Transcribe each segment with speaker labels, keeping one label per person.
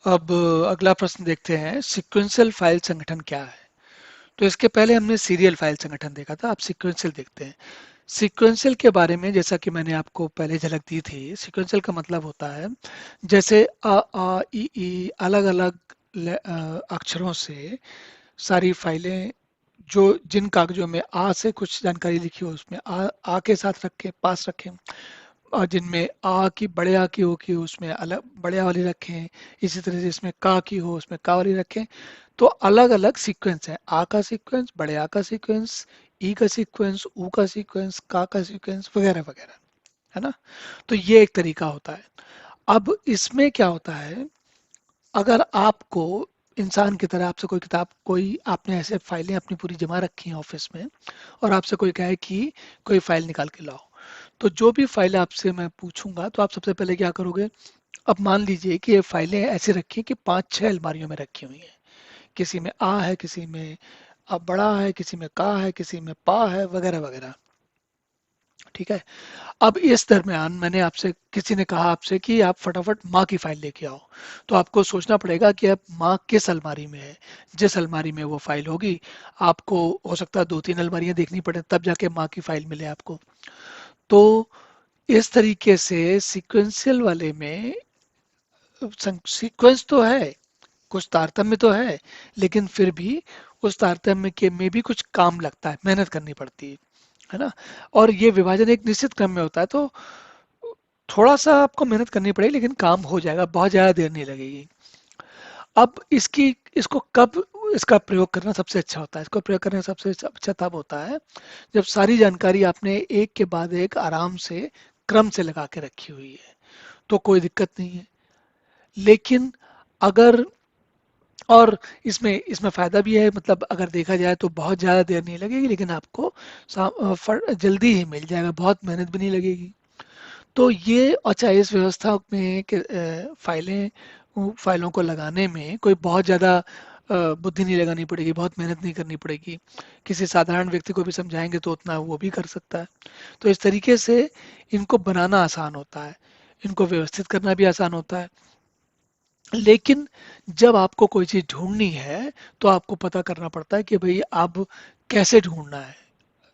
Speaker 1: अब अगला प्रश्न देखते हैं, सीक्वेंशियल फाइल संगठन क्या है। तो इसके पहले हमने सीरियल फाइल संगठन देखा था, अब सीक्वेंशियल देखते हैं। सीक्वेंशियल के बारे में जैसा कि मैंने आपको पहले झलक दी थी, सीक्वेंशियल का मतलब होता है जैसे आ ई अलग अलग अक्षरों से सारी फाइलें, जो जिन कागजों में आ से कुछ जानकारी लिखी हो उसमें आ के साथ रखें, पास रखें, और जिनमें आ की बड़े आ की हो कि उसमें अलग बड़े आ वाली रखें, इसी तरह से इसमें का की हो उसमें का वाली रखें। तो अलग अलग सीक्वेंस है, आ का सीक्वेंस, बड़े आ का सीक्वेंस, ई का सीक्वेंस, ऊ का सीक्वेंस, का सीक्वेंस वगैरह वगैरह, है ना। तो ये एक तरीका होता है। अब इसमें क्या होता है, अगर आपको इंसान की तरह आपसे कोई किताब, कोई आपने ऐसे फाइलें अपनी पूरी जमा रखी हैं ऑफिस में, और आपसे कोई कहे कि कोई फाइल निकाल के लाओ, तो जो भी फाइल आपसे मैं पूछूंगा तो आप सबसे पहले क्या करोगे। अब मान लीजिए कि ये फाइलें ऐसे रखी हैं कि 5-6 अलमारियों में रखी हुई हैं, किसी में आ है, किसी में अब बड़ा है, किसी में का है, किसी में पा है, वगैरह वगैरह। ठीक है। अब इस दरमियान मैंने आपसे, किसी ने कहा आपसे कि आप फटाफट माँ की फाइल लेके आओ, तो आपको सोचना पड़ेगा कि अब माँ किस अलमारी में है। जिस अलमारी में वो फाइल होगी, आपको हो सकता है 2-3 अलमारियां देखनी पड़े तब जाके माँ की फाइल मिले आपको। तो इस तरीके से सीक्वेंशियल वाले में सीक्वेंस तो है, कुछ तारतम्य तो है, लेकिन फिर भी उस तारतम्य के में भी कुछ काम लगता है, मेहनत करनी पड़ती है ना। और ये विभाजन एक निश्चित क्रम में होता है, तो थोड़ा सा आपको मेहनत करनी पड़ेगी लेकिन काम हो जाएगा, बहुत ज़्यादा देर नहीं लगेगी। अब इसको कब इसका प्रयोग करना सबसे अच्छा होता है, इसको प्रयोग करना सबसे अच्छा तब होता है जब सारी जानकारी आपने एक के बाद एक आराम से क्रम से लगा के रखी हुई है, तो कोई दिक्कत नहीं है। लेकिन अगर, और इसमें इसमें फायदा भी है, मतलब अगर देखा जाए तो बहुत ज़्यादा देर नहीं लगेगी, लेकिन आपको जल्दी ही मिल जाएगा, बहुत मेहनत भी नहीं लगेगी। तो ये अच्छा, इस व्यवस्था में कि फाइलें, फाइलों को लगाने में कोई बहुत ज़्यादा बुद्धि नहीं लगानी पड़ेगी, बहुत मेहनत नहीं करनी पड़ेगी। किसी साधारण व्यक्ति को भी समझाएंगे तो उतना वो भी कर सकता है। तो इस तरीके से इनको बनाना आसान होता है, इनको व्यवस्थित करना भी आसान होता है। लेकिन जब आपको कोई चीज़ ढूंढनी है तो आपको पता करना पड़ता है कि भाई अब कैसे ढूंढना है।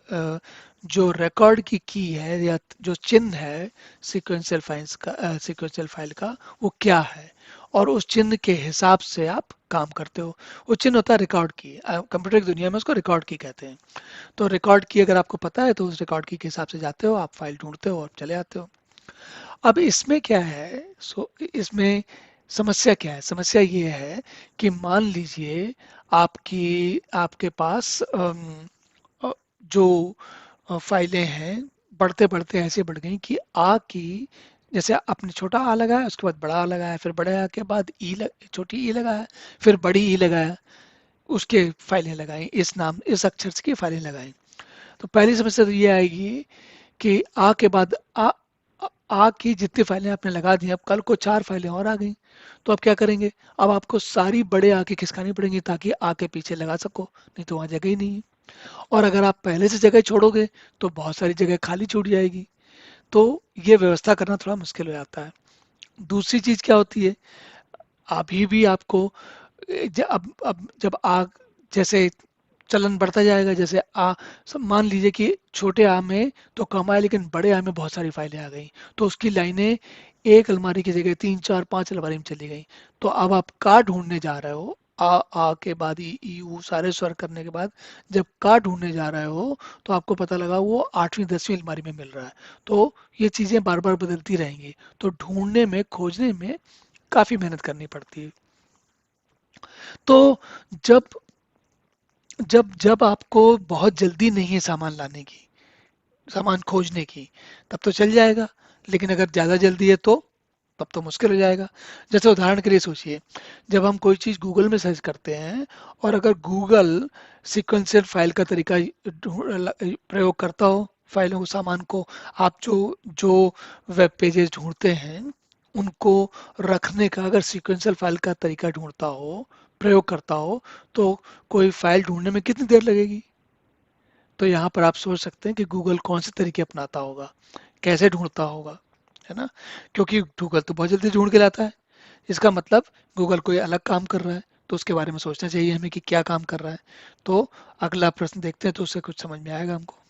Speaker 1: अ, जो रिकॉर्ड की है या जो चिन्ह है सीक्वेंशियल फाइल का, वो क्या है, और उस चिन्ह के हिसाब से आप काम करते हो। वो चिन्ह होता है रिकॉर्ड की, कंप्यूटर की दुनिया में उसको रिकॉर्ड की कहते हैं। तो रिकॉर्ड की अगर आपको पता है तो उस रिकॉर्ड की के हिसाब से जाते हो, आप फाइल ढूंढते हो और चले आते हो। अब इसमें क्या है, इसमें समस्या क्या है, समस्या ये है कि मान लीजिए आपकी आपके पास अ, जो फाइलें हैं, बढ़ते बढ़ते ऐसे बढ़ गई कि आ की, जैसे आपने छोटा आ लगाया, उसके बाद बड़ा आ लगाया, फिर बड़े आ के बाद छोटी ई लगाया, फिर बड़ी ई लगाया, उसके फाइलें लगाई, इस नाम इस अक्षर की फाइलें लगाई। तो पहली समस्या तो ये आएगी कि आ के बाद आ की जितनी फाइलें आपने लगा दी, अब कल को 4 फाइलें और आ गई, तो आप क्या करेंगे। अब आपको सारी बड़े आ की खिसकानी पड़ेंगी ताकि आ के पीछे लगा सको, नहीं तो वहां जगह ही नहीं है। और अगर आप पहले से जगह छोड़ोगे तो बहुत सारी जगह खाली छूट जाएगी। तो ये व्यवस्था करना थोड़ा मुश्किल हो जाता है। दूसरी चीज क्या होती है, अभी भी आपको अब जब आग, जैसे चलन बढ़ता जाएगा, जैसे सब मान लीजिए कि छोटे आ में तो कम आए लेकिन बड़े आ में बहुत सारी फाइलें आ गई, तो उसकी लाइनें एक अलमारी की जगह 3-4-5 अलमारी में चली गई। तो अब आप का ढूंढने जा रहे हो, आ के बाद ई ऊ सारे स्वर करने के बाद जब का ढूंढने जा रहे हो, तो आपको पता लगा वो 8वीं 10वीं अलमारी में मिल रहा है। तो ये चीजें बार बार बदलती रहेंगी, तो ढूंढने में, खोजने में काफी मेहनत करनी पड़ती है। तो जब जब जब आपको बहुत जल्दी नहीं है सामान लाने की, सामान खोजने की, तब तो चल जाएगा। लेकिन अगर ज़्यादा जल्दी है तो तब तो मुश्किल हो जाएगा। जैसे उदाहरण के लिए सोचिए, जब हम कोई चीज़ गूगल में सर्च करते हैं, और अगर गूगल सीक्वेंशियल फाइल का तरीका प्रयोग करता हो, फाइलों को, सामान को, आप जो जो वेब पेजेस ढूंढते हैं उनको रखने का अगर सीक्वेंशियल फाइल का तरीका ढूंढता हो, प्रयोग करता हो, तो कोई फाइल ढूंढने में कितनी देर लगेगी। तो यहाँ पर आप सोच सकते हैं कि गूगल कौन से तरीके अपनाता होगा, कैसे ढूंढता होगा, है ना। क्योंकि गूगल तो बहुत जल्दी ढूंढ के लाता है। इसका मतलब गूगल कोई अलग काम कर रहा है, तो उसके बारे में सोचना चाहिए हमें कि क्या काम कर रहा है। तो अगला प्रश्न देखते हैं तो उससे कुछ समझ में आएगा हमको।